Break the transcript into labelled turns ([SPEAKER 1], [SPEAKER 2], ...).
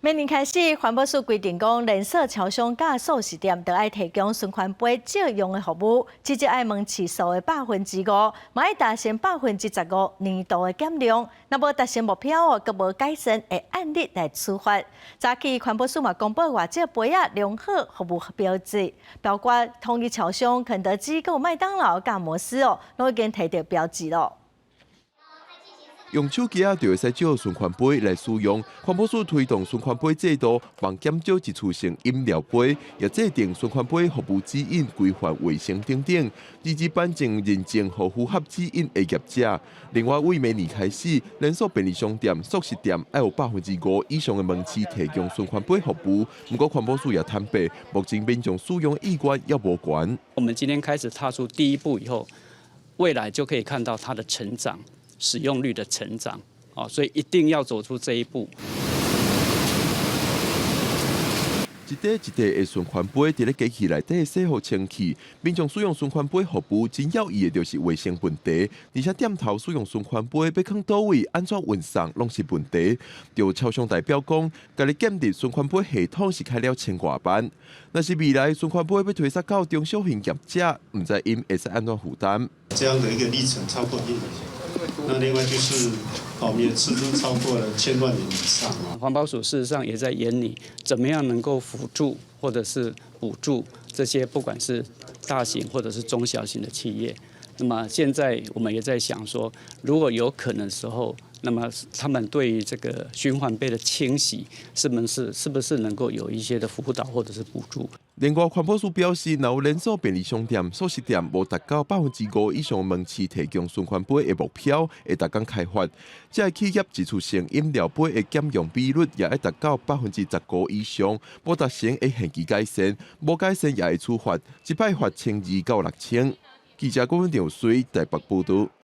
[SPEAKER 1] 明年开始，环保署规定讲，连锁超商甲素食店都要提供循环杯借用的服务，直接爱问次数的5%，嘛要达成15%年度的减量。若无达成目标阁无改善，会按例来处罚。早起环保署嘛公布外这杯仔良好服务标志，包括统一超商、肯德基、有麦当劳、甲摩斯都已经摕到标志咯。
[SPEAKER 2] 用手机就会使借循环杯来使用。环保署推动循环杯制度，帮减少一次性饮料杯，也制定循环杯服务指引、规范卫生等等，以及颁证认证和符合指引的业者。另外，为明年开始，连锁便利商店、素食店要有5%以上的门市提供循环杯服务。不过，环保署也坦白，目前民众使用意愿也无悬。
[SPEAKER 3] 我们今天开始踏出第一步以后，未来就可以看到它的成长。 使用率的成长，所以一定要走出这一步。
[SPEAKER 2] 一袋一袋的循环杯伫咧机器内底洗好清气，民众使用循环杯服务，真要意的就是卫生问题。而且店头使用循环杯要放倒位、安怎运送，拢是问题。就超商代表讲，家己建立循环杯系统是开了1000多万。若是未来循环杯要推销到中小型业者，唔知因会使安怎负担。
[SPEAKER 4] 这样的一个历程超过1年。 那另外就是，我们也次数超过了1000万元以上。
[SPEAKER 3] 环保署事实上也在研拟，怎么样能够辅助或者是补助这些不管是大型或者是中小型的企业。那么现在我们也在想说，如果有可能的时候，那么他们对于这个循环杯的清洗，是不是能够有一些的辅导或者是补助？
[SPEAKER 2] 另外，环保署表示，若有连锁便利商店、素食店无达到5%以上的门市提供循环杯的目标，会逐工开发。这企业一次性饮料杯的减用比率也要达到15%以上，无达成会限期改善，无改善也会处罚，一摆罚1200到6000。记者郭文长随台北报道。